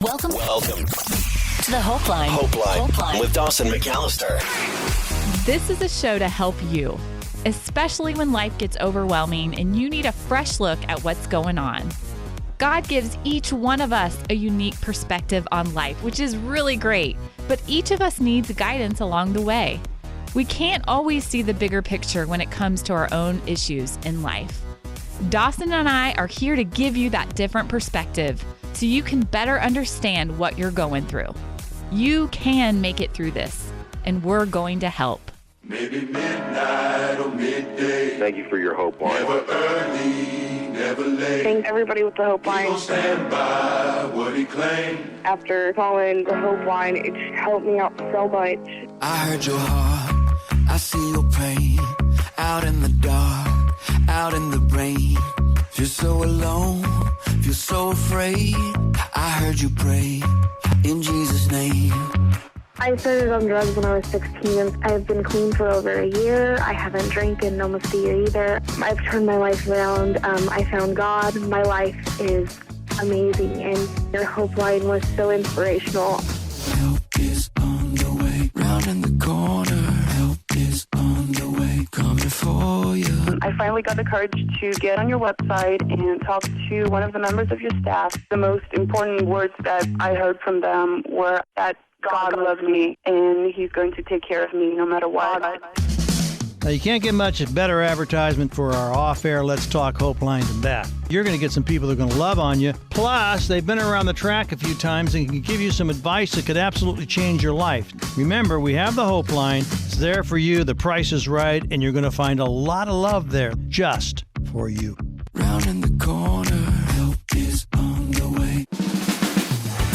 Welcome to the HopeLine. HopeLine with Dawson McAllister. This is a show to help you, especially when life gets overwhelming and you need a fresh look at what's going on. God gives each one of us a unique perspective on life, which is really great, but each of us needs guidance along the way. We can't always see the bigger picture when it comes to our own issues in life. Dawson and I are here to give you that different perspective so you can better understand what you're going through. You can make it through this, and we're going to help. Maybe midnight or midday. Thank you for your HopeLine. Never early, never late. Thank everybody with the He HopeLine. gon' stand by what he claimed. After calling the HopeLine, it's helped me out so much. I heard your heart, I see your pain. Out in the dark, out in the rain. Feel so alone, feel so afraid. I heard you pray, in Jesus' name. I started on drugs when I was 16. I've been clean for over a year. I haven't drank in almost a year either. I've turned my life around. I found God. My life is amazing, and your HopeLine was so inspirational. Help is on the way, round in the corner. Help is on the way, coming for you. I finally got the courage to get on your website and talk to one of the members of your staff. The most important words that I heard from them were that God loves me and He's going to take care of me no matter what. Now, you can't get much better advertisement for our off-air Let's Talk HopeLine than that. You're going to get some people that are going to love on you. Plus, they've been around the track a few times and can give you some advice that could absolutely change your life. Remember, we have the HopeLine. It's there for you. The price is right, and you're going to find a lot of love there just for you. Round in the corner, help is on the way.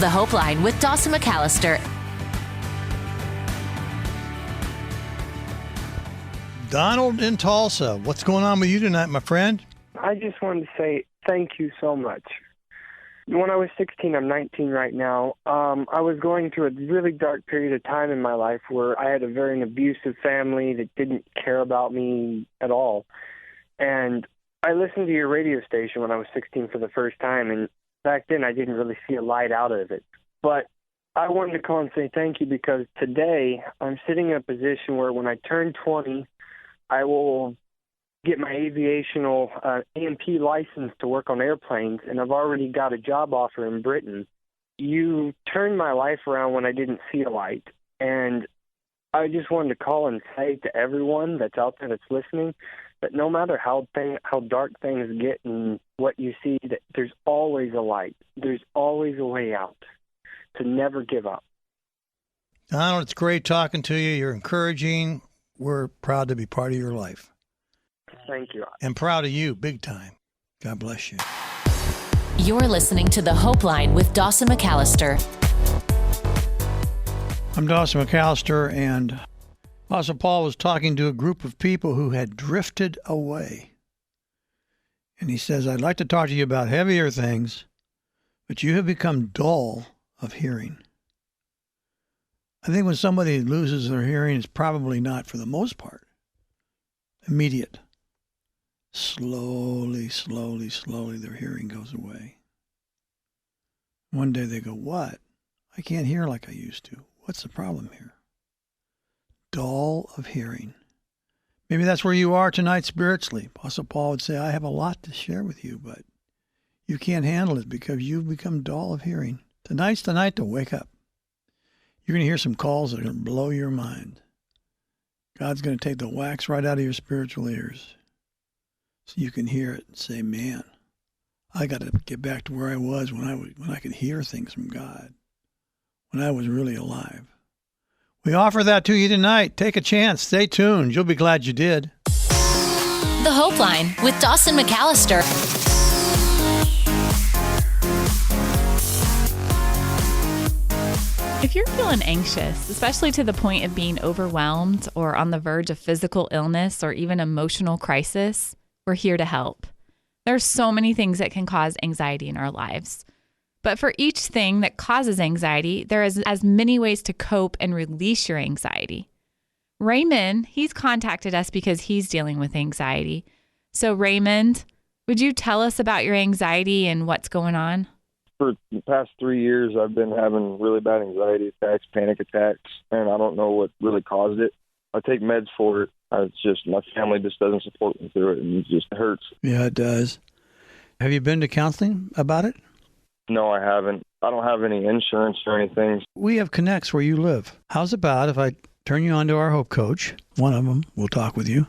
The HopeLine with Dawson McAllister. Donald in Tulsa, what's going on with you tonight, my friend? I just wanted to say thank you so much. When I was 16, I'm 19 right now, I was going through a really dark period of time in my life where I had a very abusive family that didn't care about me at all. And I listened to your radio station when I was 16 for the first time, and back then I didn't really see a light out of it. But I wanted to call and say thank you because today I'm sitting in a position where when I turn 20, I will get my aviational EMP license to work on airplanes, and I've already got a job offer in Britain. You turned my life around when I didn't see a light, and I just wanted to call and say to everyone that's out there that's listening that no matter how dark things get and what you see, that there's always a light. There's always a way out. To never give up. Donald, it's great talking to you. You're encouraging. We're proud to be part of your life. Thank you. And proud of you, big time. God bless you. You're listening to the HopeLine with Dawson McAllister. I'm Dawson McAllister, and Apostle Paul was talking to a group of people who had drifted away. And he says, I'd like to talk to you about heavier things, but you have become dull of hearing. I think when somebody loses their hearing, it's probably not, for the most part, immediate. Slowly, their hearing goes away. One day they go, what? I can't hear like I used to. What's the problem here? Dull of hearing. Maybe that's where you are tonight spiritually. Apostle Paul would say, I have a lot to share with you, but you can't handle it because you've become dull of hearing. Tonight's the night to wake up. You're going to hear some calls that are going to blow your mind. God's going to take the wax right out of your spiritual ears so you can hear it and say, man, I got to get back to where I was when I could hear things from God, when I was really alive. We offer that to you tonight. Take a chance. Stay tuned. You'll be glad you did. The HopeLine with Dawson McAllister. If you're feeling anxious, especially to the point of being overwhelmed or on the verge of physical illness or even emotional crisis, we're here to help. There's so many things that can cause anxiety in our lives. But for each thing that causes anxiety, there is as many ways to cope and release your anxiety. Raymond, he's contacted us because he's dealing with anxiety. So Raymond, would you tell us about your anxiety and what's going on? For the past 3 years, I've been having really bad anxiety attacks, panic attacks, and I don't know what really caused it. I take meds for it. It's just my family just doesn't support me through it, and it just hurts. Yeah, it does. Have you been to counseling about it? No, I haven't. I don't have any insurance or anything. We have connects where you live. How's about if I turn you on to our Hope Coach? One of them will talk with you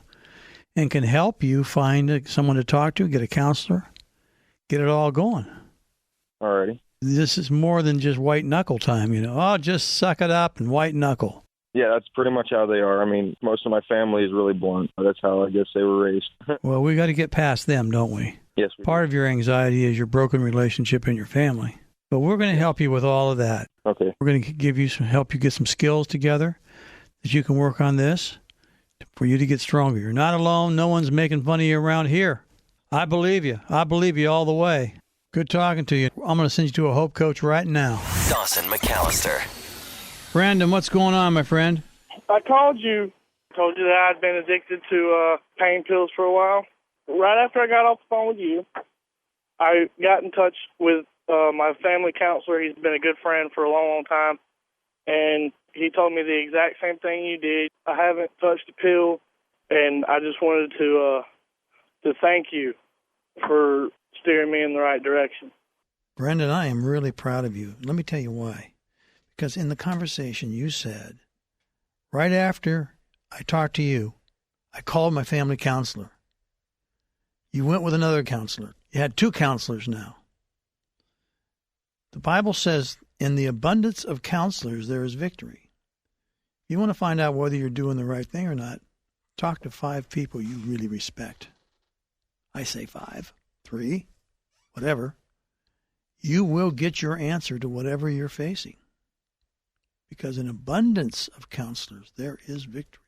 and can help you find someone to talk to, get a counselor, get it all going. Alrighty. This is more than just white knuckle time, Oh, just suck it up and white knuckle. Yeah, that's pretty much how they are. I mean, most of my family is really blunt. That's how I guess they were raised. Well, we got to get past them, don't we? Yes. Part of your anxiety is your broken relationship in your family. But we're going to help you with all of that. Okay. We're going to help you get some skills together that you can work on this for you to get stronger. You're not alone. No one's making fun of you around here. I believe you. I believe you all the way. Good talking to you. I'm going to send you to a Hope Coach right now. Dawson McAllister. Brandon, what's going on, my friend? I told you that I'd been addicted to pain pills for a while. Right after I got off the phone with you, I got in touch with my family counselor. He's been a good friend for a long, long time, and he told me the exact same thing you did. I haven't touched a pill, and I just wanted to thank you for steering me in the right direction. Brendan, I am really proud of you. Let me tell you why. Because in the conversation you said, right after I talked to you, I called my family counselor. You went with another counselor. You had two counselors now. The Bible says, in the abundance of counselors, there is victory. You want to find out whether you're doing the right thing or not, talk to 5 people you really respect. I say 5, 3, whatever. You will get your answer to whatever you're facing. Because in abundance of counselors, there is victory.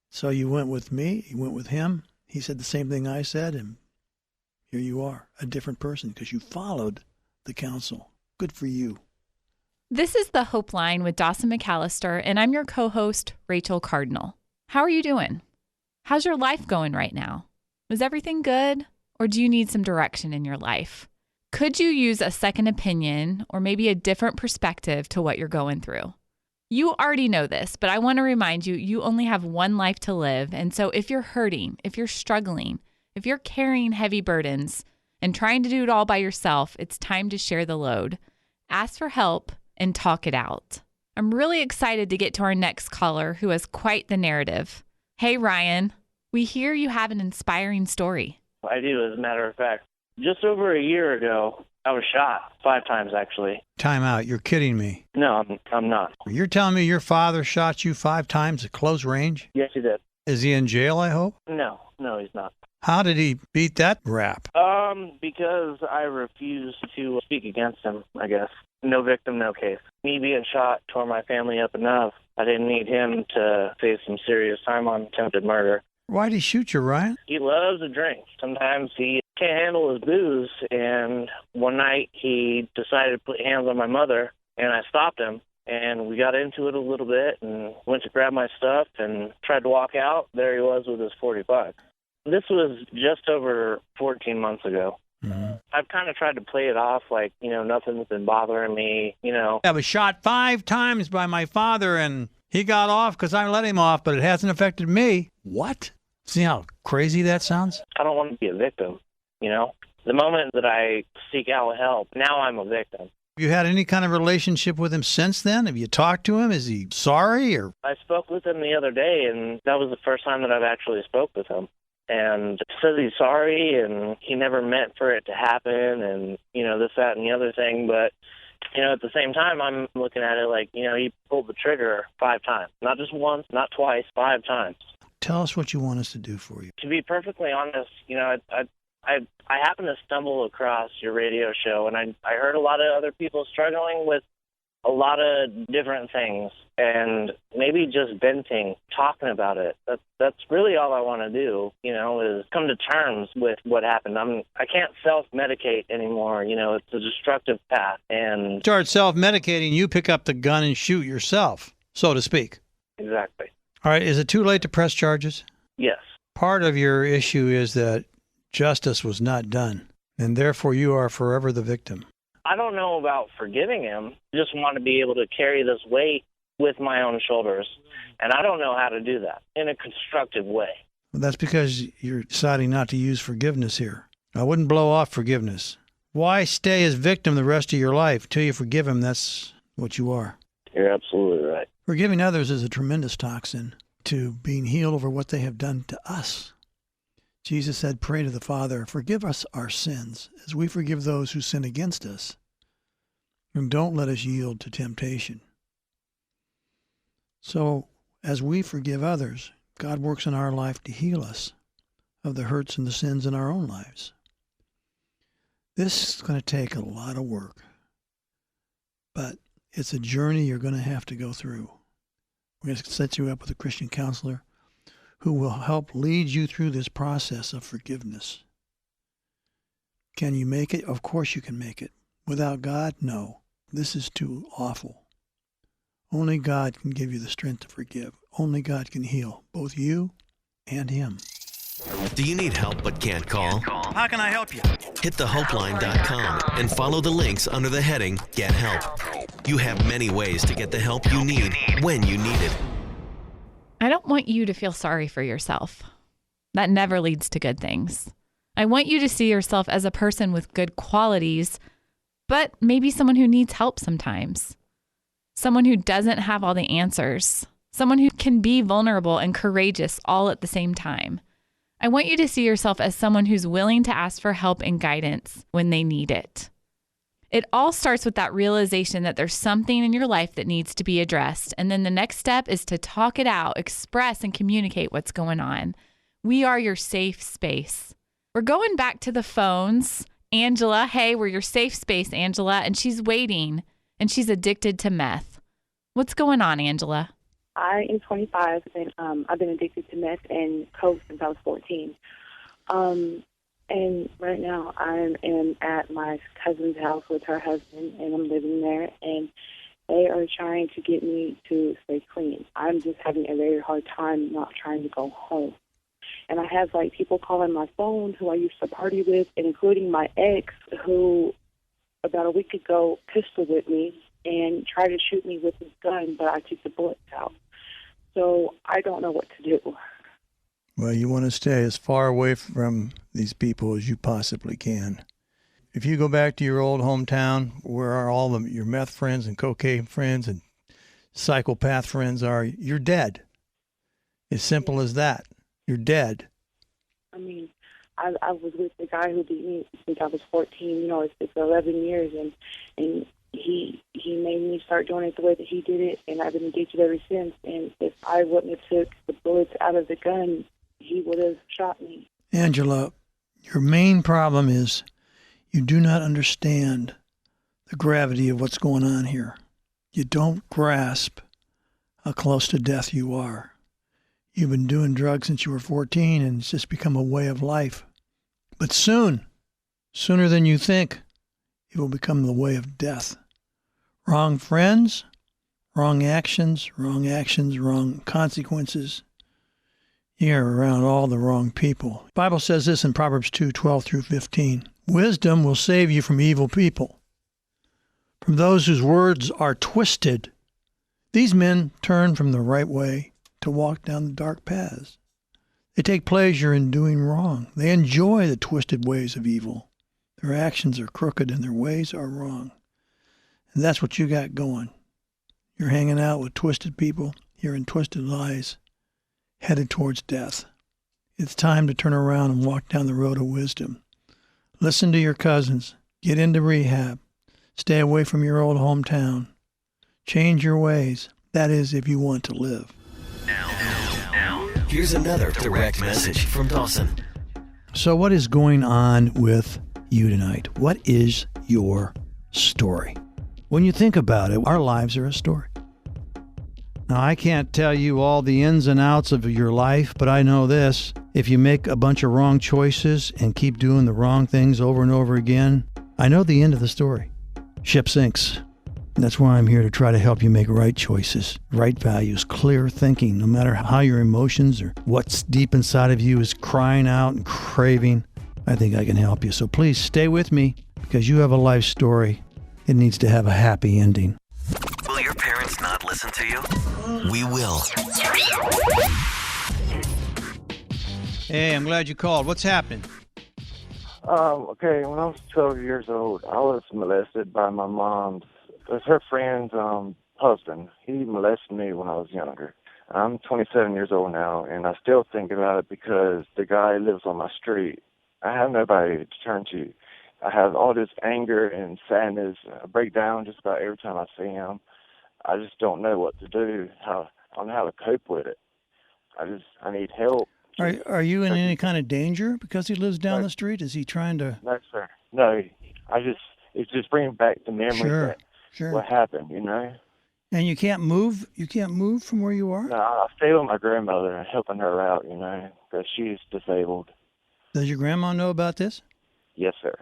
So you went with me, you went with him. He said the same thing I said, and here you are, a different person, because you followed the counsel. Good for you. This is the Hope Line with Dawson McAllister, and I'm your co-host, Rachel Cardinal. How are you doing? How's your life going right now? Was everything good, or do you need some direction in your life? Could you use a second opinion or maybe a different perspective to what you're going through? You already know this, but I want to remind you, you only have one life to live. And so if you're hurting, if you're struggling, if you're carrying heavy burdens and trying to do it all by yourself, it's time to share the load. Ask for help and talk it out. I'm really excited to get to our next caller who has quite the narrative. Hey, Ryan, we hear you have an inspiring story. I do, as a matter of fact. Just over a year ago, I was shot 5 times, actually. Time out. You're kidding me. No, I'm not. You're telling me your father shot you 5 times at close range? Yes, he did. Is he in jail, I hope? No, he's not. How did he beat that rap? Because I refused to speak against him, I guess. No victim, no case. Me being shot tore my family up enough. I didn't need him to face some serious time on attempted murder. Why'd he shoot you, Ryan? He loves to drink. Sometimes he can't handle his booze, and one night he decided to put hands on my mother, and I stopped him, and we got into it a little bit and went to grab my stuff and tried to walk out. There he was with his 45. This was just over 14 months ago. Mm-hmm. I've kind of tried to play it off like, nothing's been bothering me, I was shot 5 times by my father, and he got off because I let him off, but it hasn't affected me. What? See how crazy that sounds? I don't want to be a victim, The moment that I seek out help, now I'm a victim. Have you had any kind of relationship with him since then? Have you talked to him? Is he sorry? Or I spoke with him the other day, and that was the first time that I've actually spoke with him. And says he's sorry, and he never meant for it to happen, and, this, that, and the other thing. But, at the same time, I'm looking at it like, he pulled the trigger 5 times. Not just once, not twice, 5 times. Tell us what you want us to do for you. To be perfectly honest, I happened to stumble across your radio show, and I heard a lot of other people struggling with a lot of different things, and maybe just venting, talking about it. That's really all I want to do, is come to terms with what happened. I can't self-medicate anymore. It's a destructive path. And start self-medicating, you pick up the gun and shoot yourself, so to speak. Exactly. All right, is it too late to press charges? Yes. Part of your issue is that justice was not done, and therefore you are forever the victim. I don't know about forgiving him. I just want to be able to carry this weight with my own shoulders. And I don't know how to do that in a constructive way. Well, that's because you're deciding not to use forgiveness here. I wouldn't blow off forgiveness. Why stay as victim the rest of your life? Till you forgive him, that's what you are. You're absolutely right. Forgiving others is a tremendous toxin to being healed over what they have done to us. Jesus said, pray to the Father, forgive us our sins as we forgive those who sin against us. And don't let us yield to temptation. So as we forgive others, God works in our life to heal us of the hurts and the sins in our own lives. This is going to take a lot of work, but it's a journey you're going to have to go through. We're going to set you up with a Christian counselor who will help lead you through this process of forgiveness. Can you make it? Of course you can make it. Without God, no. This is too awful. Only God can give you the strength to forgive. Only God can heal both you and him. Do you need help but can't call? How can I help you? Hit TheHopeLine.com and follow the links under the heading Get Help. You have many ways to get the help you need when you need it. I don't want you to feel sorry for yourself. That never leads to good things. I want you to see yourself as a person with good qualities, but maybe someone who needs help sometimes. Someone who doesn't have all the answers. Someone who can be vulnerable and courageous all at the same time. I want you to see yourself as someone who's willing to ask for help and guidance when they need it. It all starts with that realization that there's something in your life that needs to be addressed. And then the next step is to talk it out, express and communicate what's going on. We are your safe space. We're going back to the phones. Angela, hey, we're your safe space, Angela. And she's waiting and she's addicted to meth. What's going on, Angela? I am 25 and I've been addicted to meth and coke since I was 14. And right now I am at my cousin's house with her husband, and I'm living there, and they are trying to get me to stay clean. I'm just having a very hard time not trying to go home. And I have, like, people calling my phone who I used to party with, including my ex, who about a week ago pistol whipped me and tried to shoot me with his gun, but I took the bullets out. So I don't know what to do. Well, you want to stay as far away from these people as you possibly can. If you go back to your old hometown, where are all of your meth friends and cocaine friends and psychopath friends are, you're dead. As simple as that. You're dead. I mean, I was with the guy who beat me since I was 14. You know, it's 11 years, and he made me start doing it the way that he did it, and I've been addicted ever since. And if I wouldn't have took the bullets out of the gun, he would have shot me. Angela, your main problem is you do not understand the gravity of what's going on here. You don't grasp how close to death you are. You've been doing drugs since you were 14, and it's just become a way of life. But soon, sooner than you think, it will become the way of death. Wrong friends, wrong actions, wrong consequences. You're around all the wrong people. The Bible says this in Proverbs 2:12 through 15. Wisdom will save you from evil people, from those whose words are twisted. These men turn from the right way to walk down the dark paths. They take pleasure in doing wrong. They enjoy the twisted ways of evil. Their actions are crooked and their ways are wrong. And that's what you got going. You're hanging out with twisted people, hearing twisted lies, headed towards death. It's time to turn around and walk down the road of wisdom. Listen to your cousins. Get into rehab. Stay away from your old hometown. Change your ways. That is, if you want to live. Now. Here's another direct message from Dawson. So what is going on with you tonight? What is your story? When you think about it, our lives are a story. Now, I can't tell you all the ins and outs of your life, but I know this. If you make a bunch of wrong choices and keep doing the wrong things over and over again, I know the end of the story. Ship sinks. That's why I'm here to try to help you make right choices, right values, clear thinking, no matter how your emotions or what's deep inside of you is crying out and craving. I think I can help you. So please stay with me, because you have a life story It needs to have a happy ending. Will your parents not listen to you? We will. Hey, I'm glad you called. What's happening? Okay, when I was 12 years old, I was molested by my mom's, it was her friend's husband. He molested me when I was younger. I'm 27 years old now, and I still think about it because the guy lives on my street. I have nobody to turn to. I have all this anger and sadness. I break down just about every time I see him. I just don't know what to do. I don't know how to cope with it. I need help. Are you in any kind of danger because he lives down the street? Is he trying to? No, sir. No, it's just bringing back the memory Sure. what happened, you know. And you can't move? You can't move from where you are? No, I stay with my grandmother and helping her out, you know, because she's disabled. Does your grandma know about this? Yes, sir.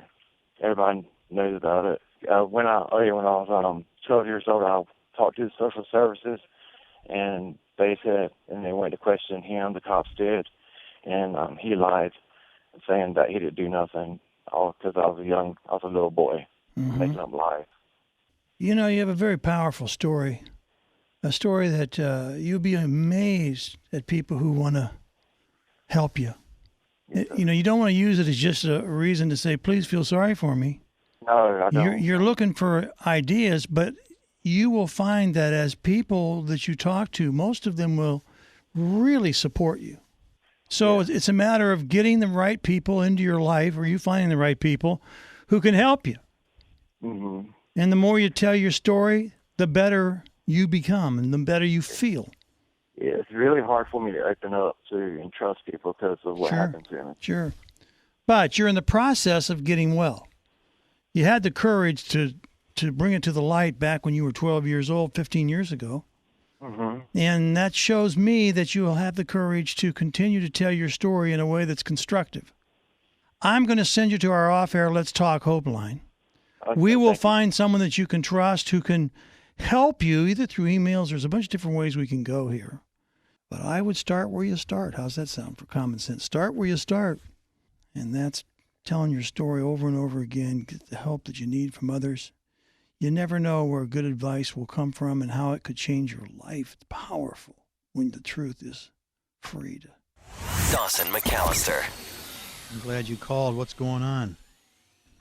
Everybody knows about it. When I was 12 years old, I talked to the social services, and they said, and they went to question him, the cops did, and he lied, saying that he didn't do nothing, all because I was a little boy, making up lies. You know, you have a very powerful story, a story that you'll be amazed at people who want to help you. You know, you don't want to use it as just a reason to say, please feel sorry for me. No, I don't. You're looking for ideas, but you will find that as people that you talk to, most of them will really support you. So it's a matter of getting the right people into your life, or you finding the right people who can help you. Mm-hmm. And the more you tell your story, the better you become and the better you feel. Yeah, it's really hard for me to open up to and trust people because of what happened to me. Sure. But you're in the process of getting well. You had the courage to bring it to the light back when you were 12 years old, 15 years ago. Mm-hmm. And that shows me that you will have the courage to continue to tell your story in a way that's constructive. I'm going to send you to our off-air Let's Talk Hope line. Okay, we will find someone that you can trust who can help you either through emails. There's a bunch of different ways we can go here. But I would start where you start. How's that sound for common sense? Start where you start. And that's telling your story over and over again. Get the help that you need from others. You never know where good advice will come from and how it could change your life. It's powerful when the truth is freed. Dawson McAllister. I'm glad you called. What's going on?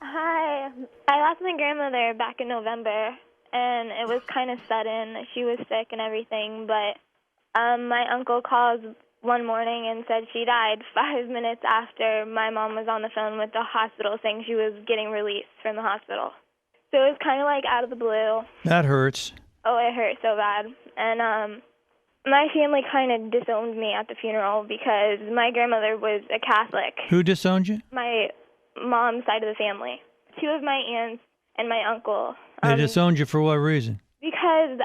Hi. I lost my grandmother back in November, and it was kind of sudden. She was sick and everything, but my uncle called one morning and said she died 5 minutes after my mom was on the phone with the hospital saying she was getting released from the hospital. So it was kind of like out of the blue. That hurts. Oh, it hurt so bad. And my family kind of disowned me at the funeral because my grandmother was a Catholic. Who disowned you? My mom's side of the family. 2 of my aunts and my uncle. They disowned you for what reason? Because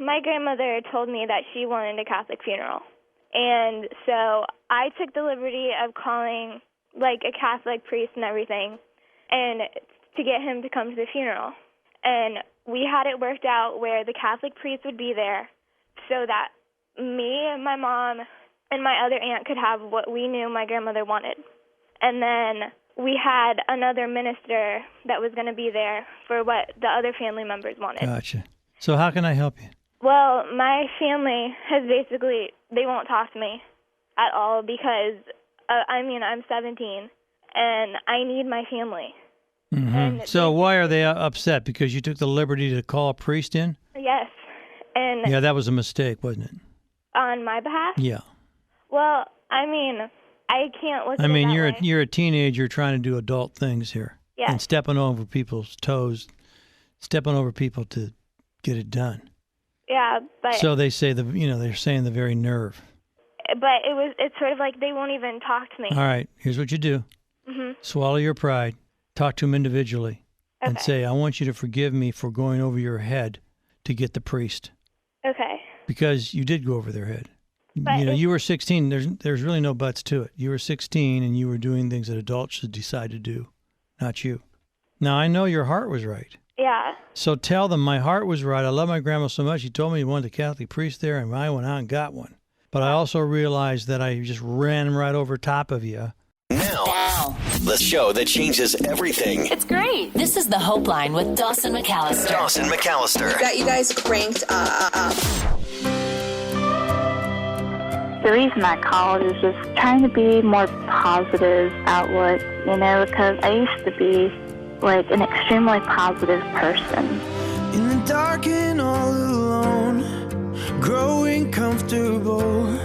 my grandmother told me that she wanted a Catholic funeral. And so I took the liberty of calling, like, a Catholic priest and everything, and to get him to come to the funeral. And we had it worked out where the Catholic priest would be there so that me and my mom and my other aunt could have what we knew my grandmother wanted. And then we had another minister that was going to be there for what the other family members wanted. Gotcha. So how can I help you? Well, my family has basically, they won't talk to me at all because, I'm 17, and I need my family. Mm-hmm. So why are they upset? Because you took the liberty to call a priest in? Yes. And yeah, that was a mistake, wasn't it? On my behalf? Yeah. Well, I can't look at it that way. You're a teenager trying to do adult things here. Yes. And stepping over people's toes, stepping over people to get it done. Yeah, but so they say they're saying the very nerve. But it's sort of like they won't even talk to me. All right, here's what you do. Mm-hmm. Swallow your pride. Talk to them individually. Okay. And say, I want you to forgive me for going over your head to get the priest. Okay. Because you did go over their head. But you were 16. There's really no buts to it. You were 16 and you were doing things that adults should decide to do, not you. Now, I know your heart was right. Yeah. So tell them my heart was right. I love my grandma so much. She told me he wanted a Catholic priest there, and I went out and got one. But I also realized that I just ran right over top of you. Now, The show that changes everything. It's great. This is the Hope Line with Dawson McAllister. Dawson McAllister. Got you guys cranked up. The reason I called is just trying to be more positive outlook, because I used to be like an extremely positive person. In the dark and all alone, growing comfortable.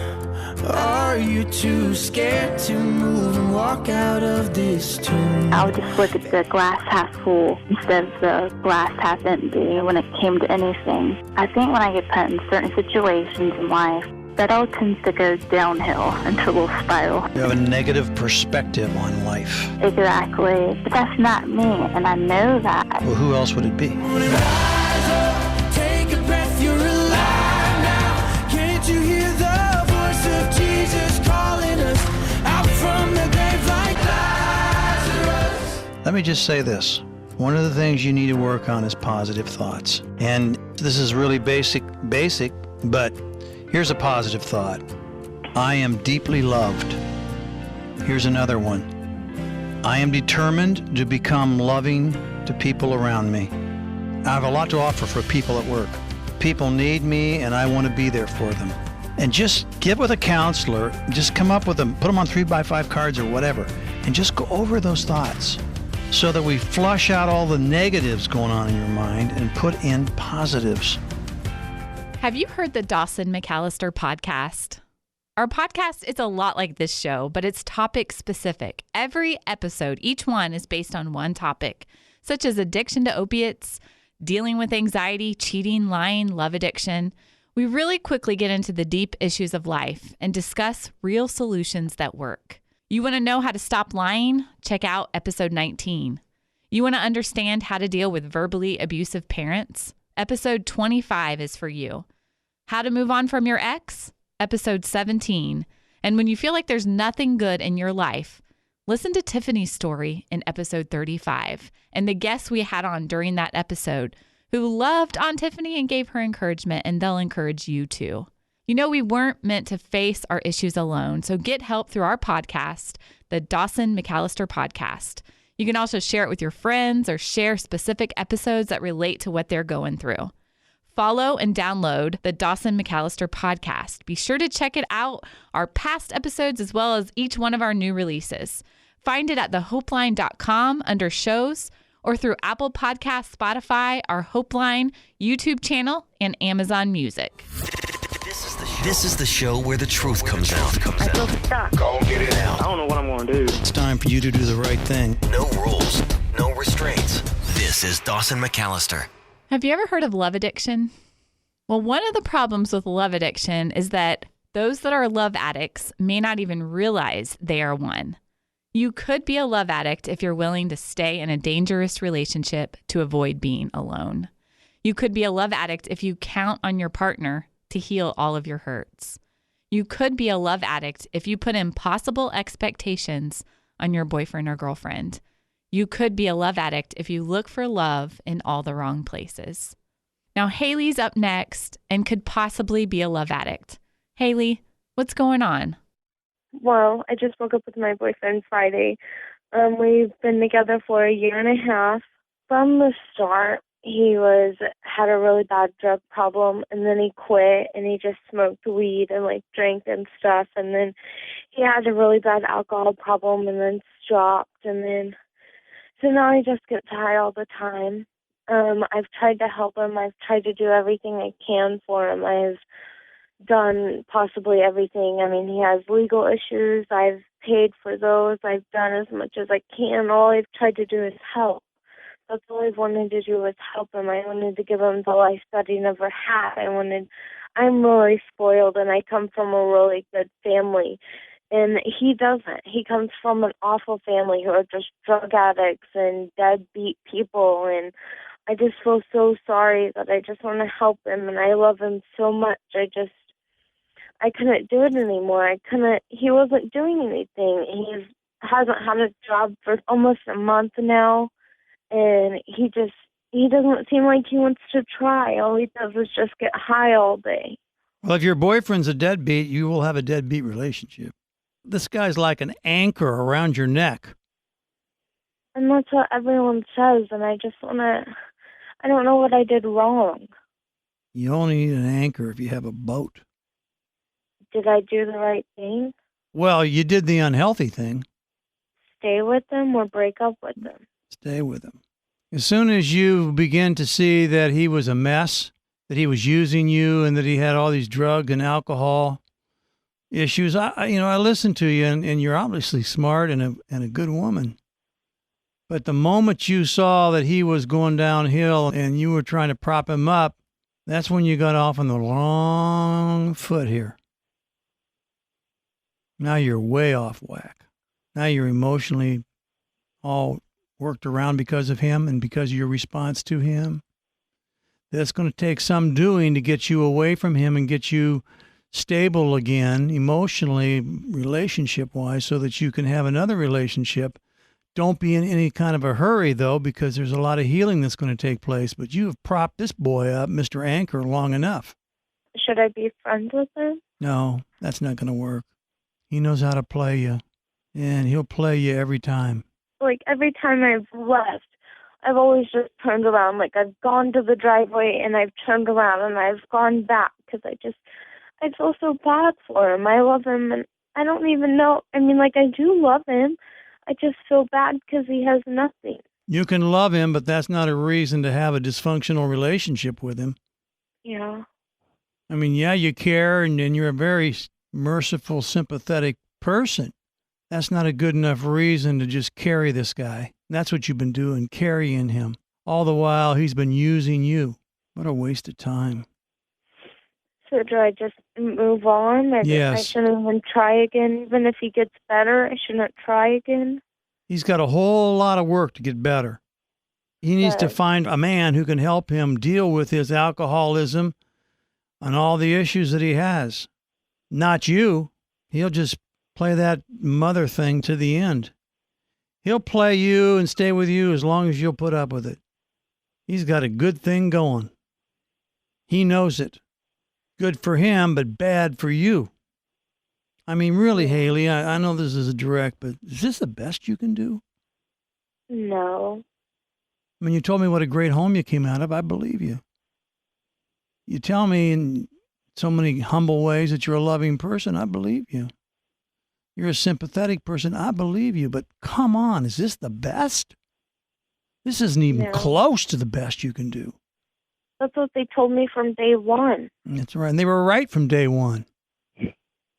Are you too scared to move and walk out of this tomb? I would just look at the glass half full instead of the glass half empty when it came to anything. I think when I get put in certain situations in life, that all tends to go downhill into a little spiral. You have a negative perspective on life. Exactly. But that's not me, and I know that. Well, who else would it be? Rise up, take a breath, you're alive now. Can't you hear the voice of Jesus calling us out from the grave like Lazarus? Let me just say this. One of the things you need to work on is positive thoughts. And this is really basic, but here's a positive thought. I am deeply loved. Here's another one. I am determined to become loving to people around me. I have a lot to offer for people at work. People need me, and I want to be there for them. And just get with a counselor, just come up with them, put them on 3x5 cards or whatever, and just go over those thoughts so that we flush out all the negatives going on in your mind and put in positives. Have you heard the Dawson McAllister podcast? Our podcast is a lot like this show, but it's topic specific. Every episode, each one is based on one topic, such as addiction to opiates, dealing with anxiety, cheating, lying, love addiction. We really quickly get into the deep issues of life and discuss real solutions that work. You want to know how to stop lying? Check out episode 19. You want to understand how to deal with verbally abusive parents? Episode 25 is for you. How to move on from your ex? Episode 17. And when you feel like there's nothing good in your life, listen to Tiffany's story in episode 35 and the guests we had on during that episode who loved Aunt Tiffany and gave her encouragement, and they'll encourage you too. We weren't meant to face our issues alone, so get help through our podcast, the Dawson McAllister Podcast. You can also share it with your friends or share specific episodes that relate to what they're going through. Follow and download the Dawson McAllister Podcast. Be sure to check it out, our past episodes, as well as each one of our new releases. Find it at TheHopeLine.com under shows or through Apple Podcasts, Spotify, our HopeLine YouTube channel, and Amazon Music. This is the show where the truth comes out. I feel stuck. Go get it out. I don't know what I'm going to do. It's time for you to do the right thing. No rules, no restraints. This is Dawson McAllister. Have you ever heard of love addiction? Well, one of the problems with love addiction is that those that are love addicts may not even realize they are one. You could be a love addict if you're willing to stay in a dangerous relationship to avoid being alone. You could be a love addict if you count on your partner to heal all of your hurts. You could be a love addict if you put impossible expectations on your boyfriend or girlfriend. You could be a love addict if you look for love in all the wrong places. Now, Haley's up next and could possibly be a love addict. Haley, what's going on? Well, I just broke up with my boyfriend Friday. We've been together for 1.5 years. From the start, he had a really bad drug problem, and then he quit, and he just smoked weed and drank and stuff, and then he had a really bad alcohol problem, and then stopped, and then so now he just gets high all the time. I've tried to help him. I've tried to do everything I can for him. I've done possibly everything. I mean, he has legal issues. I've paid for those. I've done as much as I can. All I've tried to do is help. That's all I've wanted to do is help him. I wanted to give him the life that he never had. I'm really spoiled, and I come from a really good family. And he doesn't. He comes from an awful family who are just drug addicts and deadbeat people. And I just feel so sorry that I just want to help him, and I love him so much. I couldn't do it anymore. He wasn't doing anything. He hasn't had a job for almost a month now, and he doesn't seem like he wants to try. All he does is just get high all day. Well, if your boyfriend's a deadbeat, you will have a deadbeat relationship. This guy's like an anchor around your neck. And that's what everyone says, and I just want to, I don't know what I did wrong. You only need an anchor if you have a boat. Did I do the right thing? Well, you did the unhealthy thing. Stay with them or break up with them? Stay with him. As soon as you begin to see that he was a mess, that he was using you, and that he had all these drug and alcohol issues, I listened to you, and you're obviously smart and a good woman. But the moment you saw that he was going downhill and you were trying to prop him up, that's when you got off on the wrong foot here. Now you're way off whack. Now you're emotionally all worked around because of him and because of your response to him. That's going to take some doing to get you away from him and get you stable again, emotionally, relationship-wise, so that you can have another relationship. Don't be in any kind of a hurry, though, because there's a lot of healing that's going to take place. But you have propped this boy up, Mr. Anchor, long enough. Should I be friends with him? No, that's not going to work. He knows how to play you, and he'll play you every time. Like, every time I've left, I've always just turned around. Like, I've gone to the driveway, and I've turned around, and I've gone back, because I feel so bad for him. I love him, and I don't even know. I mean, like, I do love him. I just feel bad because he has nothing. You can love him, but that's not a reason to have a dysfunctional relationship with him. Yeah. I mean, yeah, you care, and you're a very merciful, sympathetic person. That's not a good enough reason to just carry this guy. That's what you've been doing, carrying him. All the while, he's been using you. What a waste of time. So do I just move on? Yes. I shouldn't even try again. Even if he gets better, I shouldn't try again? He's got a whole lot of work to get better. He needs to find a man who can help him deal with his alcoholism and all the issues that he has. Not you. He'll just play that mother thing to the end. He'll play you and stay with you as long as you'll put up with it. He's got a good thing going. He knows it. Good for him, but bad for you. I mean, really, Haley, I know this is a direct, but is this the best you can do? No. I mean, you told me what a great home you came out of. I believe you. You tell me in so many humble ways that you're a loving person. I believe you. You're a sympathetic person. I believe you. But come on, is this the best? This isn't even close to the best you can do. That's what they told me from day one. That's right. And they were right from day one.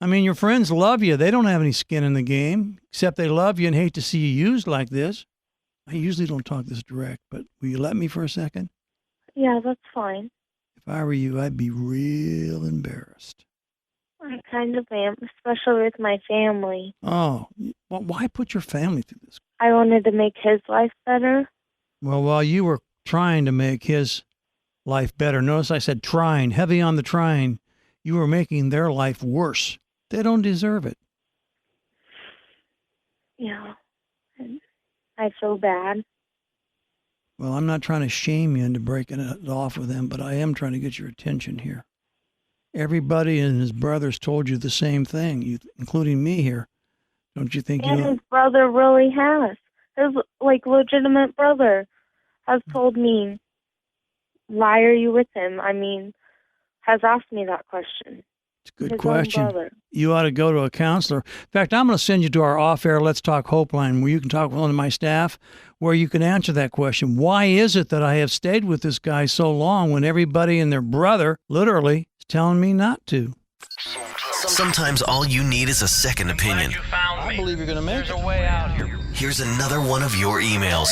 I mean, your friends love you. They don't have any skin in the game, except they love you and hate to see you used like this. I usually don't talk this direct, but will you let me for a second? Yeah, that's fine. If I were you, I'd be real embarrassed. I kind of am, especially with my family. Oh, well, why put your family through this? I wanted to make his life better. Well, while you were trying to make his life better, notice I said trying, heavy on the trying, you were making their life worse. They don't deserve it. Yeah. I feel bad. Well, I'm not trying to shame you into breaking it off with him, but I am trying to get your attention here. Everybody and his brothers told you the same thing, including me here. Don't you think and his brother really has. His, legitimate brother has told me, why are you with him? I mean, has asked me that question. It's a good question. You ought to go to a counselor. In fact, I'm going to send you to our off-air Let's Talk Hope line where you can talk with one of my staff where you can answer that question. Why is it that I have stayed with this guy so long when everybody and their brother literally is telling me not to? Sometimes all you need is a second opinion. I believe you're going to make it. Here's another one of your emails.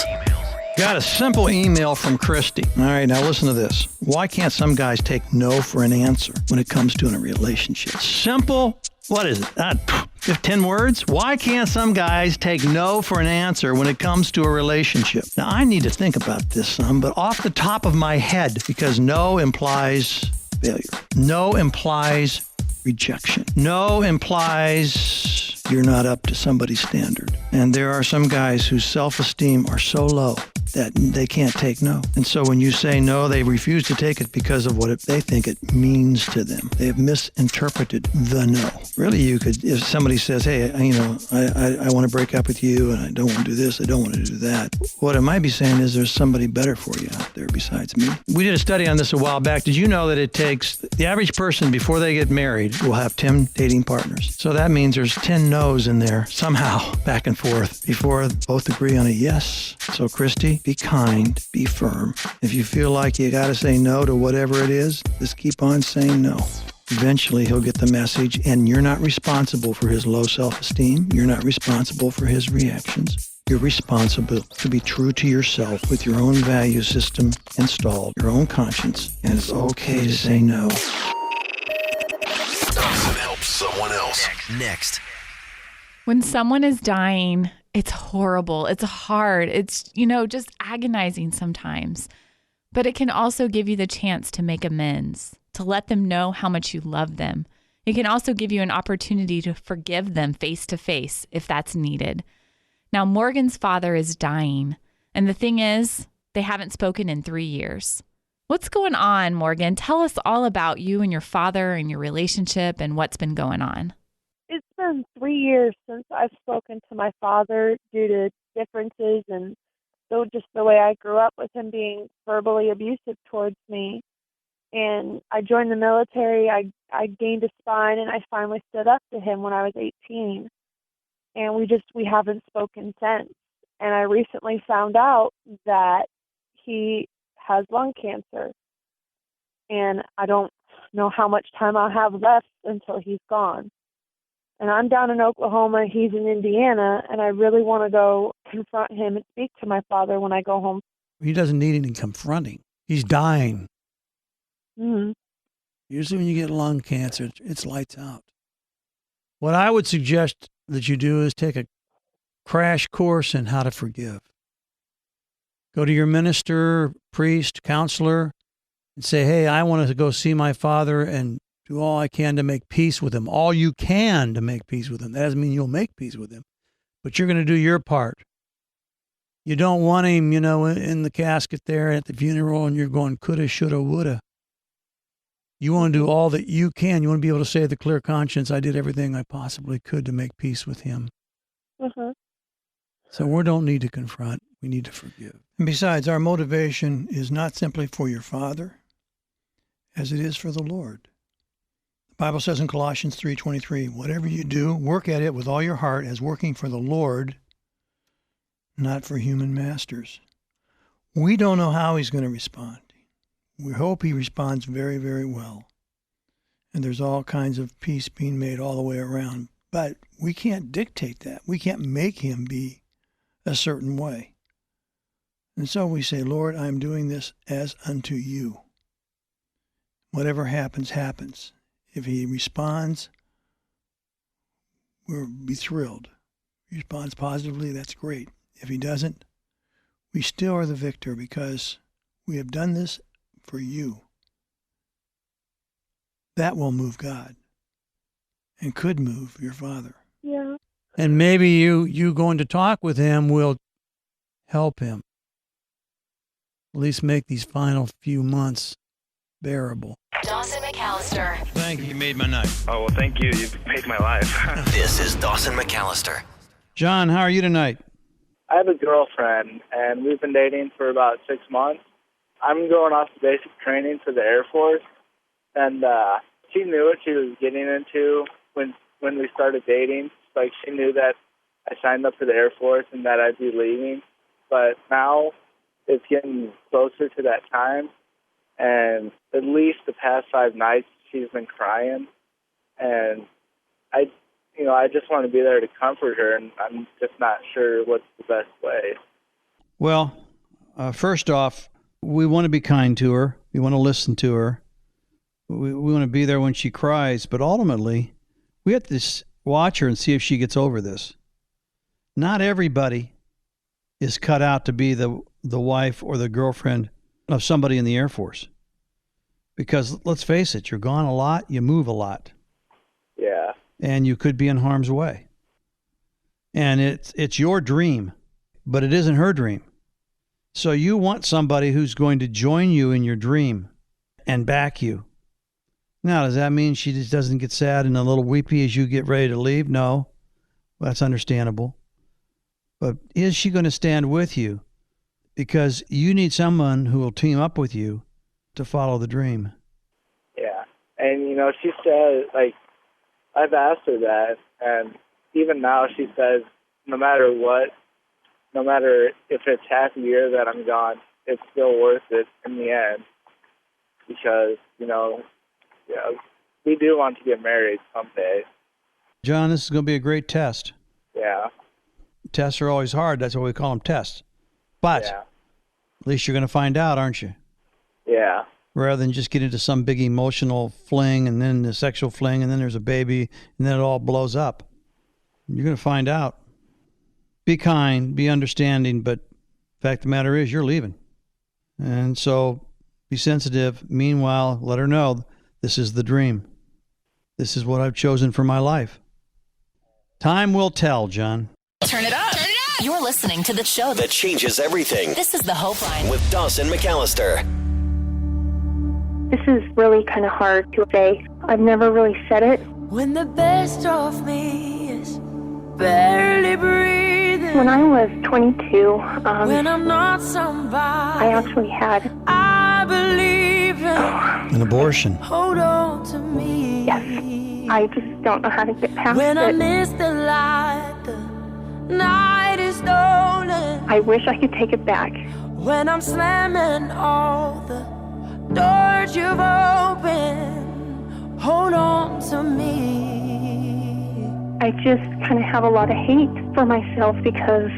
Got a simple email from Christy. All right, now listen to this. Why can't some guys take no for an answer when it comes to a relationship? Simple. What is it? 10 words? Why can't some guys take no for an answer when it comes to a relationship? Now, I need to think about this some, but off the top of my head, because no implies failure. No implies rejection. No implies you're not up to somebody's standard. And there are some guys whose self-esteem are so low that they can't take no. And so when you say no, they refuse to take it because of what they think it means to them. They have misinterpreted the no. Really, you could, if somebody says, hey, I want to break up with you and I don't want to do this, I don't want to do that. What it might be saying is there's somebody better for you out there besides me. We did a study on this a while back. Did you know that it takes, the average person before they get married will have 10 dating partners. So that means there's 10 no's in there somehow back and forth before both agree on a yes. So Christy, be kind, be firm. If you feel like you got to say no to whatever it is, just keep on saying no. Eventually, he'll get the message, and you're not responsible for his low self-esteem. You're not responsible for his reactions. You're responsible to be true to yourself with your own value system installed, your own conscience, and it's okay to say no. Dawson helps someone else. Next. When someone is dying, it's horrible. It's hard. It's, just agonizing sometimes. But it can also give you the chance to make amends, to let them know how much you love them. It can also give you an opportunity to forgive them face to face if that's needed. Now, Morgan's father is dying. And the thing is, they haven't spoken in 3 years. What's going on, Morgan? Tell us all about you and your father and your relationship and what's been going on. It's been 3 years since I've spoken to my father due to differences and just the way I grew up with him being verbally abusive towards me. And I joined the military. I gained a spine, and I finally stood up to him when I was 18. And we haven't spoken since. And I recently found out that he has lung cancer. And I don't know how much time I'll have left until he's gone. And I'm down in Oklahoma, he's in Indiana, and I really want to go confront him and speak to my father when I go home. He doesn't need any confronting. He's dying. Mm-hmm. Usually when you get lung cancer, it's lights out. What I would suggest that you do is take a crash course in how to forgive. Go to your minister, priest, counselor, and say, hey, I want to go see my father and do all I can to make peace with him. All you can to make peace with him. That doesn't mean you'll make peace with him, but you're going to do your part. You don't want him, in the casket there at the funeral and you're going coulda, shoulda, woulda. You want to do all that you can. You want to be able to say with a clear conscience, I did everything I possibly could to make peace with him. Mm-hmm. So we don't need to confront. We need to forgive. And besides, our motivation is not simply for your father, as it is for the Lord. The Bible says in Colossians 3:23, whatever you do, work at it with all your heart as working for the Lord, not for human masters. We don't know how he's going to respond. We hope he responds very, very well. And there's all kinds of peace being made all the way around. But we can't dictate that. We can't make him be a certain way. And so we say, Lord, I'm doing this as unto you. Whatever happens, happens. If he responds, we'll be thrilled. If he responds positively, that's great. If he doesn't, we still are the victor because we have done this for you. That will move God and could move your father. Yeah. And maybe you going to talk with him will help him. At least make these final few months bearable. Dawson McAllister. Thank you. You made my night. Oh, well, thank you. You've made my life. This is Dawson McAllister. John, how are you tonight? I have a girlfriend, and we've been dating for about 6 months. I'm going off the basic training for the Air Force, and she knew what she was getting into when we started dating. Like, she knew that I signed up for the Air Force and that I'd be leaving. But now it's getting closer to that time, and at least the past 5 nights she's been crying, and I just want to be there to comfort her, and I'm just not sure what's the best way. Well, first off, we want to be kind to her. We want to listen to her. We want to be there when she cries, but ultimately, we have to watch her and see if she gets over this. Not everybody is cut out to be the wife or the girlfriend of somebody in the Air Force. Because let's face it, you're gone a lot, you move a lot. Yeah. And you could be in harm's way. And it's your dream, but it isn't her dream. So you want somebody who's going to join you in your dream and back you. Now, does that mean she just doesn't get sad and a little weepy as you get ready to leave? No, that's understandable. But is she going to stand with you? Because you need someone who will team up with you to follow the dream. Yeah. And, she says, I've asked her that, and even now she says, no matter what, no matter if it's half a year that I'm gone, it's still worth it in the end. Because, we do want to get married someday. John, this is going to be a great test. Yeah. Tests are always hard. That's why we call them tests. But Yeah. at least you're going to find out, aren't you? Yeah. Rather than just get into some big emotional fling and then the sexual fling and then there's a baby and then it all blows up. You're going to find out. Be kind, be understanding, but the fact of the matter is you're leaving. And so be sensitive. Meanwhile, let her know this is the dream. This is what I've chosen for my life. Time will tell, John. Turn it up. Turn it up. You're listening to the show That changes everything. This is the Hope Line With Dawson McAllister. This is really kind of hard to say. I've never really said it. When the best of me is barely breathing. When I was 22, when I'm not somebody, I actually had I believe in. An abortion. Hold on to me. Yes. I just don't know how to get past When it. I miss the light, the night is stolen. I wish I could take it back. When I'm slamming all the doors you've opened, hold on to me. I just kind of have a lot of hate for myself because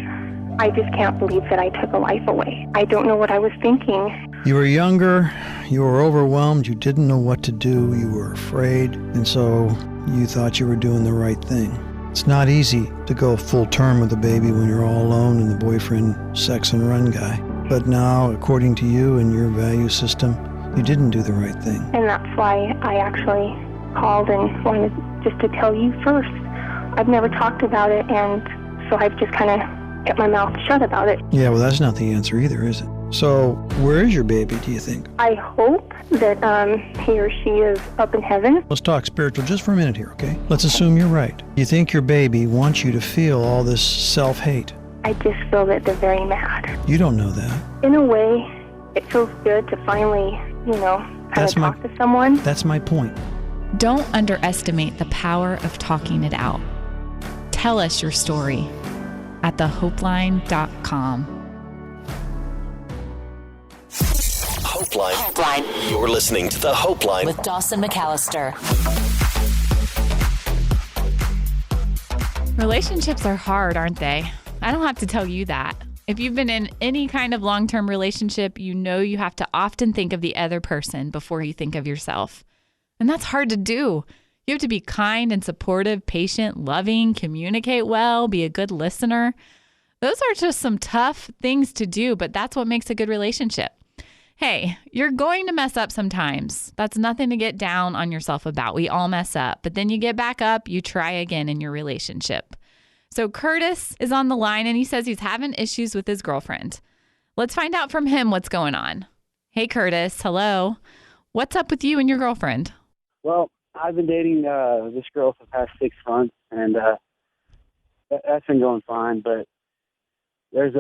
I just can't believe that I took a life away. I don't know what I was thinking. You were younger, you were overwhelmed, you didn't know what to do, you were afraid, and so you thought you were doing the right thing. It's not easy to go full term with a baby when you're all alone and the boyfriend, sex and run guy. But now, according to you and your value system, you didn't do the right thing. And that's why I actually called and wanted just to tell you first. I've never talked about it, and so I've just kind of kept my mouth shut about it. Yeah, well, that's not the answer either, is it? So, where is your baby, do you think? I hope that he or she is up in heaven. Let's talk spiritual just for a minute here, okay? Let's assume you're right. You think your baby wants you to feel all this self-hate. I just feel that they're very mad. You don't know that. In a way, it feels good to finally, kind of talk to someone. That's my point. Don't underestimate the power of talking it out. Tell us your story at TheHopeLine.com. HopeLine. HopeLine. You're listening to the HopeLine with Dawson McAllister. Relationships are hard, aren't they? I don't have to tell you that. If you've been in any kind of long-term relationship, you know you have to often think of the other person before you think of yourself. And that's hard to do. You have to be kind and supportive, patient, loving, communicate well, be a good listener. Those are just some tough things to do, but that's what makes a good relationship. Hey, you're going to mess up sometimes. That's nothing to get down on yourself about. We all mess up, but then you get back up, you try again in your relationship. So Curtis is on the line and he says he's having issues with his girlfriend. Let's find out from him what's going on. Hey, Curtis. Hello. What's up with you and your girlfriend? Well, I've been dating this girl for the past 6 months, and that's been going fine. But there's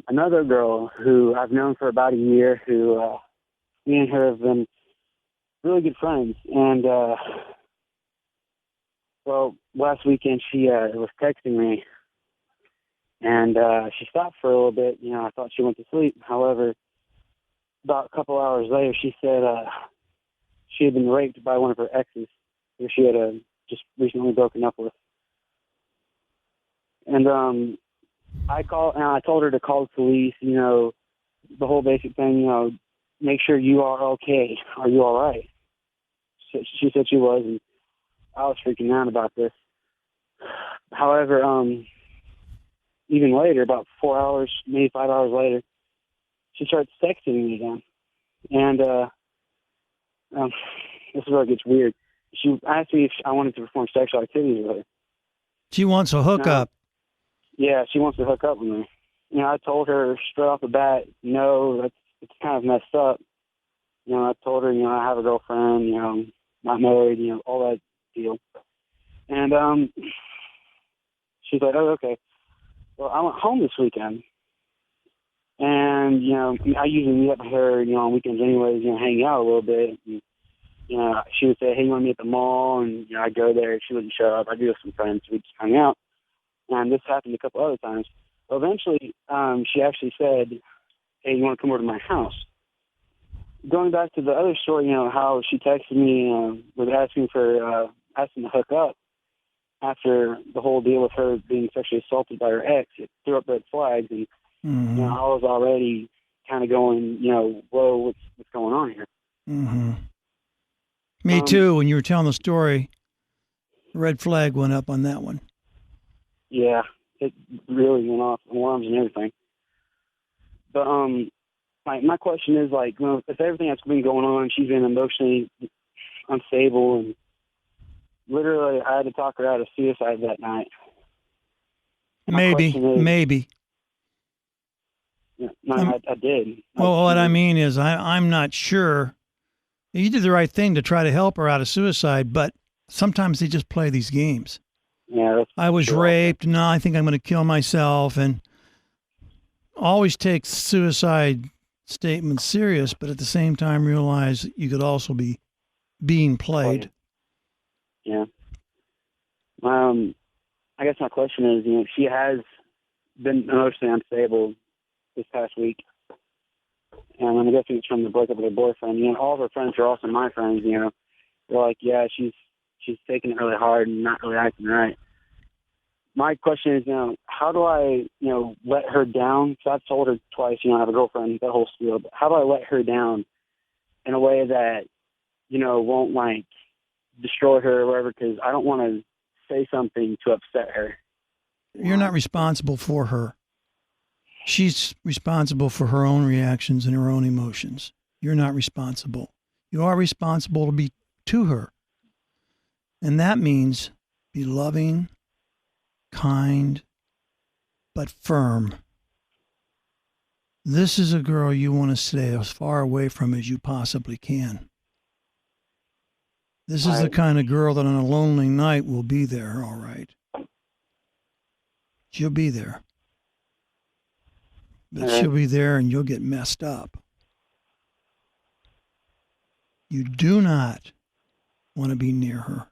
another girl who I've known for about a year who me and her have been really good friends. And, well, last weekend she was texting me, and she stopped for a little bit. I thought she went to sleep. However, about a couple hours later, she said she had been raped by one of her exes who she had just recently broken up with. And I told her to call the police, the whole basic thing, make sure you are okay. Are you all right? She said she was, and I was freaking out about this. However, even later, about 4 hours, maybe 5 hours later, she starts texting me again. And this is where it gets weird. She asked me if I wanted to perform sexual activities with her. She wants a hookup. Yeah, she wants to hook up with me. I told her straight off the bat, no, it's kind of messed up. I told her, I have a girlfriend, not married, all that deal. And she's like, oh, okay. Well, I went home this weekend. And, I usually meet up with her, on weekends anyways, hang out a little bit. And, she would say, hey, you want to meet at the mall? And, I'd go there. She wouldn't show up. I'd be with some friends. We'd just hang out. And this happened a couple other times. Well, eventually, she actually said, hey, you want to come over to my house? Going back to the other story, how she texted me, was asking to hook up after the whole deal with her being sexually assaulted by her ex. It threw up red flags, and I was already kind of going, whoa, what's going on here? Mm-hmm. Me too. When you were telling the story, the red flag went up on that one. Yeah, it really went off alarms and everything. But my question is, like, if everything that's been going on, she's been emotionally unstable, and literally I had to talk her out of suicide that night. Maybe. Yeah, no, I did. Well, what I mean is I'm not sure. You did the right thing to try to help her out of suicide, but sometimes they just play these games. Yeah, I was raped. No, I think I'm going to kill myself. And always take suicide statements serious, but at the same time realize you could also be being played. Yeah. I guess my question is, she has been emotionally unstable this past week. And I'm guessing it's from the breakup with her boyfriend. All of her friends are also my friends, They're like, yeah, she's taking it really hard and not really acting right. My question is, how do I, let her down? Because I've told her twice, I have a girlfriend, that whole spiel. But how do I let her down in a way that, won't, like, destroy her or whatever? Because I don't want to say something to upset her. You're not responsible for her. She's responsible for her own reactions and her own emotions. You're not responsible. You are responsible to her. And that means be loving, kind, but firm. This is a girl you want to stay as far away from as you possibly can. This is the kind of girl that on a lonely night will be there, all right. She'll be there. But she'll be there and you'll get messed up. You do not want to be near her.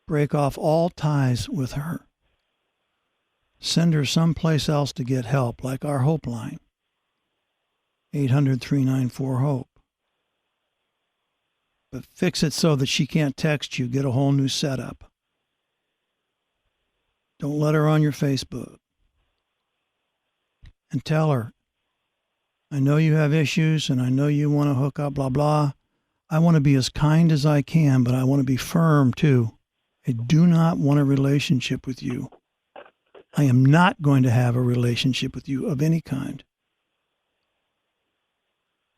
Break off all ties with her. Send her someplace else to get help, like our HopeLine, 800-394-HOPE. But fix it so that she can't text you. Get a whole new setup. Don't let her on your Facebook. And tell her, I know you have issues and I know you want to hook up, blah, blah. I want to be as kind as I can, but I want to be firm too. I do not want a relationship with you. I am not going to have a relationship with you of any kind.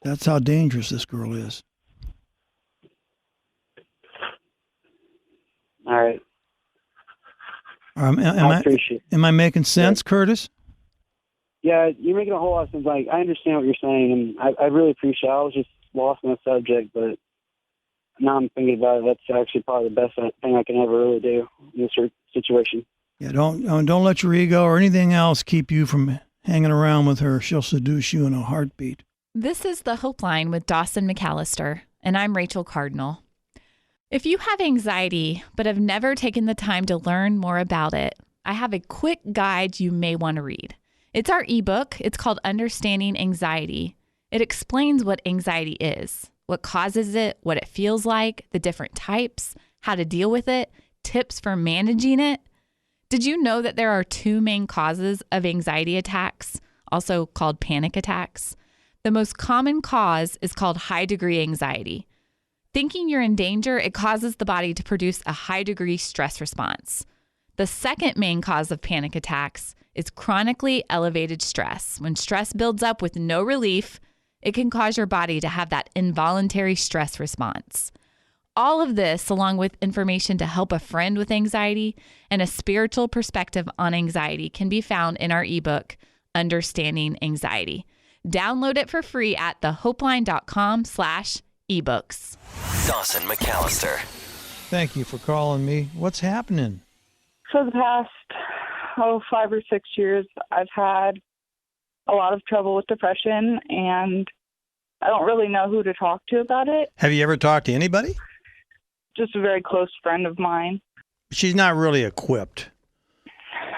That's how dangerous this girl is. All right. Am I making sense, Curtis? Yeah, you're making a whole lot of sense. Like, I understand what you're saying, and I really appreciate it. I was just lost in the subject, but now I'm thinking about it. That's actually probably the best thing I can ever really do in this situation. Yeah, don't let your ego or anything else keep you from hanging around with her. She'll seduce you in a heartbeat. This is the HopeLine with Dawson McAllister, and I'm Rachel Cardinal. If you have anxiety but have never taken the time to learn more about it, I have a quick guide you may want to read. It's our ebook. It's called Understanding Anxiety. It explains what anxiety is, what causes it, what it feels like, the different types, how to deal with it, tips for managing it. Did you know that there are two main causes of anxiety attacks, also called panic attacks? The most common cause is called high-degree anxiety. Thinking you're in danger, it causes the body to produce a high-degree stress response. The second main cause of panic attacks is chronically elevated stress. When stress builds up with no relief, it can cause your body to have that involuntary stress response. All of this, along with information to help a friend with anxiety and a spiritual perspective on anxiety, can be found in our ebook, Understanding Anxiety. Download it for free at thehopeline.com/ebooks. Dawson McAllister. Thank you for calling me. What's happening? For the past, 5 or 6 years, I've had a lot of trouble with depression, and I don't really know who to talk to about it. Have you ever talked to anybody? Just a very close friend of mine. She's not really equipped.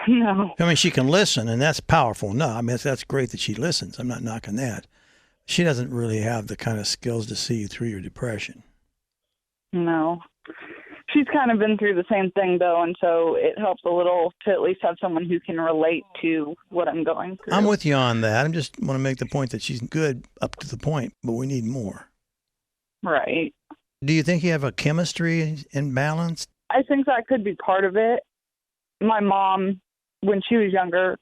No. I mean, she can listen, and that's powerful. No, I mean, that's great that she listens. I'm not knocking that. She doesn't really have the kind of skills to see you through your depression. No. She's kind of been through the same thing, though, and so it helps a little to at least have someone who can relate to what I'm going through. I'm with you on that. I just want to make the point that she's good up to the point, but we need more. Right. Do you think you have a chemistry imbalance? I think that could be part of it. My mom, when she was younger,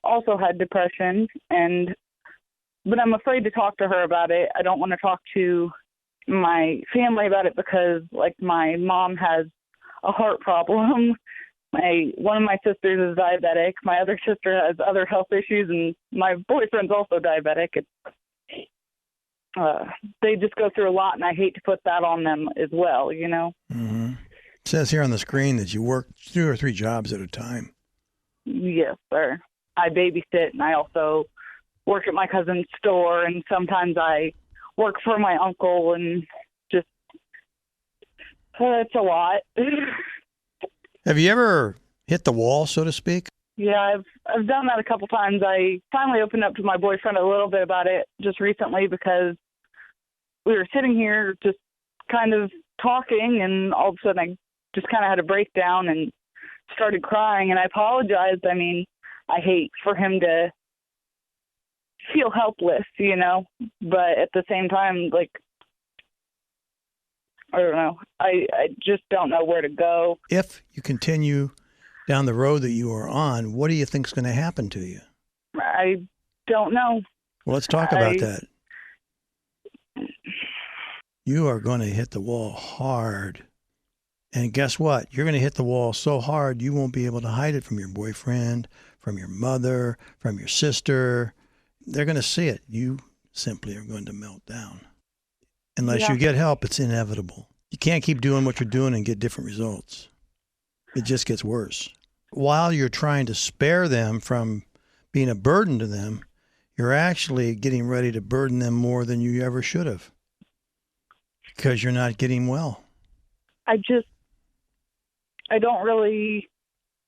also had depression, but I'm afraid to talk to her about it. I don't want to talk to my family about it because, like, my mom has a heart problem. One of my sisters is diabetic. My other sister has other health issues, and my boyfriend's also diabetic. They just go through a lot, and I hate to put that on them as well, you know? Mm-hmm. It says here on the screen that you work 2 or 3 jobs at a time. Yes, sir. I babysit, and I also work at my cousin's store, and sometimes I work for my uncle, and just, it's a lot. Have you ever hit the wall, so to speak? Yeah, I've done that a couple times. I finally opened up to my boyfriend a little bit about it just recently because we were sitting here just kind of talking, and all of a sudden I just kind of had a breakdown and started crying, and I apologized. I mean, I hate for him to feel helpless, you know, but at the same time, like, I don't know. I just don't know where to go. If you continue down the road that you are on, what do you think is going to happen to you? I don't know. Well, let's talk about that. You are going to hit the wall hard. And guess what? You're going to hit the wall so hard you won't be able to hide it from your boyfriend, from your mother, from your sister. They're going to see it. You simply are going to melt down. Unless you get help, it's inevitable. You can't keep doing what you're doing and get different results. It just gets worse. While you're trying to spare them from being a burden to them, you're actually getting ready to burden them more than you ever should have because you're not getting well. I don't really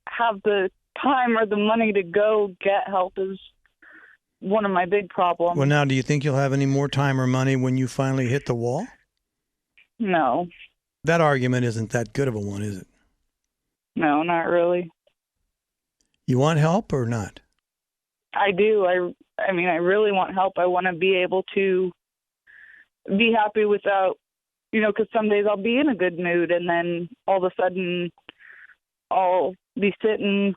have the time or the money to go get help is one of my big problems. Well, now, do you think you'll have any more time or money when you finally hit the wall? No. That argument isn't that good of a one, is it? No, not really. You want help or not? I do. I mean, I really want help. I want to be able to be happy without, you know, because some days I'll be in a good mood and then all of a sudden I'll be sitting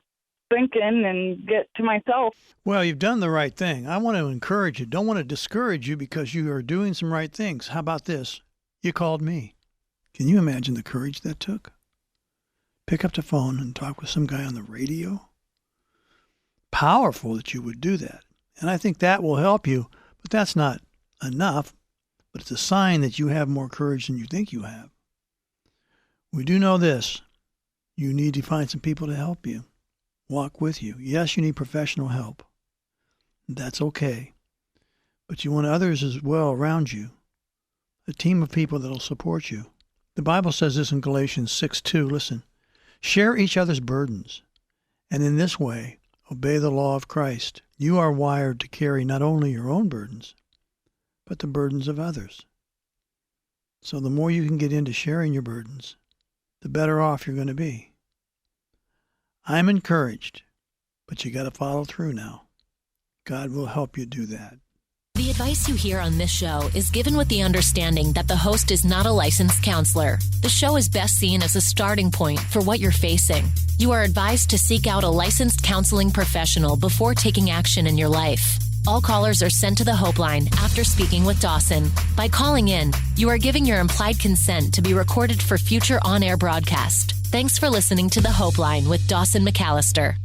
thinking and get to myself. Well, you've done the right thing. I want to encourage you. Don't want to discourage you because you are doing some right things. How about this? You called me. Can you imagine the courage that took? Pick up the phone and talk with some guy on the radio? Powerful that you would do that. And I think that will help you, but that's not enough. But it's a sign that you have more courage than you think you have. We do know this. You need to find some people to help you, walk with you. Yes, you need professional help. That's okay. But you want others as well around you, a team of people that will support you. The Bible says this in Galatians 6:2. Listen, share each other's burdens, and in this way, obey the law of Christ. You are wired to carry not only your own burdens, but the burdens of others. So the more you can get into sharing your burdens, the better off you're going to be. I'm encouraged, but you got to follow through now. God will help you do that. The advice you hear on this show is given with the understanding that the host is not a licensed counselor. The show is best seen as a starting point for what you're facing. You are advised to seek out a licensed counseling professional before taking action in your life. All callers are sent to the Hope Line after speaking with Dawson. By calling in, you are giving your implied consent to be recorded for future on-air broadcast. Thanks for listening to the Hope Line with Dawson McAllister.